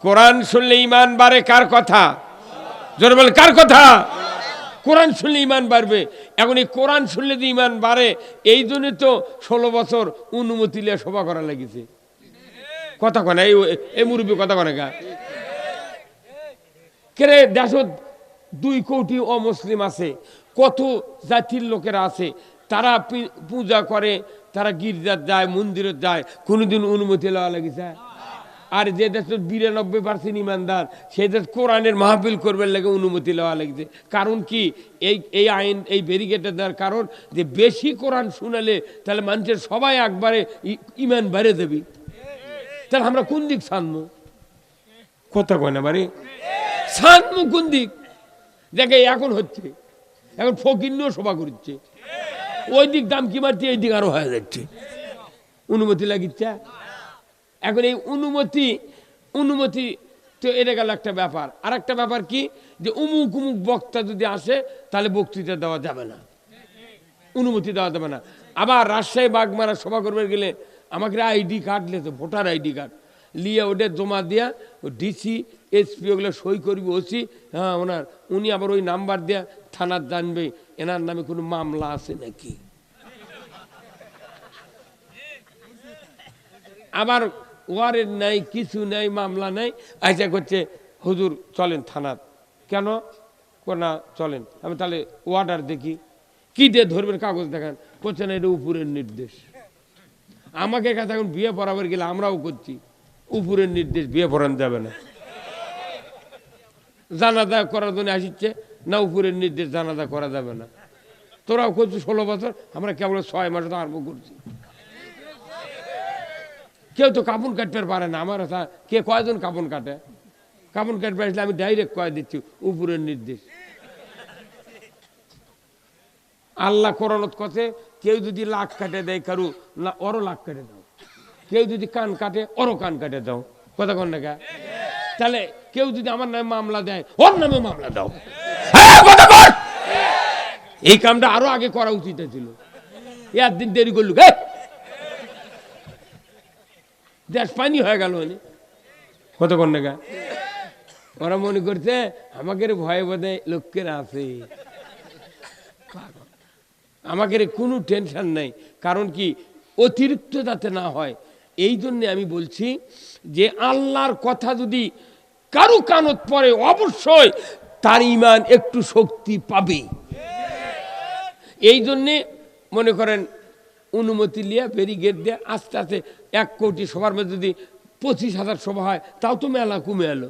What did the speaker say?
কোরআন শুনলে ইমান বাড়ে কার কথা? জোরে বলেন কার কথা? কোরআন শুনলে ইমান বাড়বে। এখন এই কোরআন শুনলে যে ইমান বাড়ে, এই জন্য তো 16 বছর অনুমতি নিয়ে সভা করা লাগিছে। কথা কয় না এই মুরব্বী কথা কয় না গা। কেরে দেশত 2 কোটি অমুসলিম আছে, কত জাতির লোকেরা আছে, তারা পূজা করে, তারা গির্জার যায়, মন্দিরে যায়, কোনোদিন অনুমতি লওয়া লাগিছে? আর যে দেশ 92% ইমানদার, সেই দেশ কোরআনের মাহফিল করবার লাগে অনুমতি লওয়া লাগছে। কারণ কি? এই আইন, এই ব্যারিকেডটা দেওয়ার কারণ যে বেশি কোরআন শুনালে তাহলে মানুষের সবাই একবারে ইমান বেড়ে দেবে। তাহলে আমরা কোন দিক ছানবো? কথা কয় না বাড়ি ছানবো কোন দিক? দেখে এখন হচ্ছে, এখন ফকিরও সভা করছে, ওই দিক দাম কি মারছে, এই দিক আরো হয়ে যাচ্ছে, অনুমতি লাগিচ্ছে। এখন এই অনুমতি তো এটা গেল একটা ব্যাপার। আর একটা ব্যাপার কি, যে উমুক বক্তা যদি আসে তাহলে বক্তৃতা দেওয়া যাবে না, অনুমতি দেওয়া যাবে না। আবার রাজশাহী বাগমারা সভা করবে গেলে আমাকে আইডি কার্ড লেতো, ভোটার আইডি কার্ড লিয়ে ওটা জমা দিয়া ডিসি এসপি ওগুলো সই করবি, ওসি, হ্যাঁ ওনার, উনি আবার ওই নাম্বার দেয়া থানার জানবে এনার নামে কোনো মামলা আছে নাকি। আবার ওয়ারেন্ট নাই, কিছু নাই, মামলা নাই, আইসা করছে হুজুর চলেন থানার। কেন? না চলেন। আমি তাহলে ওয়ার্ডার দেখি, কি দিয়ে ধরবেন? কাগজ দেখান। করছে না এটা উপরের নির্দেশ। আমাকে কাছে এখন বিয়ে পড়াবার গেলে আমরাও করছি, উপরের নির্দেশ, বিয়ে পড়ানো যাবে না। জানাজা করার জন্য আসিচ্ছে না, উপরের নির্দেশ, জানাজা করা যাবে না। তোরাও করছিস 16 বছর, আমরা কেবল 6 মাস তো আরম্ভ করছি। কেউ তো কাপড় কাটতে পারে না। আমার কে কয়জন কাপড় কাটে? কাপড় কাটতে আসলে আমি ডাইরেক্ট কয়ে দিচ্ছি উপরের নির্দেশ। আল্লাহ কোরআনত কথা, কেউ যদি লাখ কাটে দেয় কারু, না ওরও লাখ কাটে দাও। কেউ যদি কান কাটে ওরও কান কাটে দাও। কথা কন না? তাহলে কেউ যদি আমার নামে মামলা দেয়, ওর নামে মামলা দাও। এই কামটা আরো আগে করা উচিত ছিল, একদিন দেরি করলু, দেশ পানি হয়ে গেল। কতক্ষণ না ওরা মনে করছে আমাকে ভয়ে বোধে লোকের আছে, আমাকে কোনো টেনশন নাই। কারণ কি? অতিরিক্ত যাতে না হয়, এই জন্যে আমি বলছি যে আল্লাহর কথা যদি কারু কানত পড়ে, অবশ্যই তার ইমান একটু শক্তি পাবে। এই জন্যে মনে করেন অনুমতি লিয়া ব্যারিকেড দিয়ে আস্তে আস্তে 1 কোটি সবার মধ্যে যদি 25,000 সভা হয়, তাও তো মেলা কমে এলো।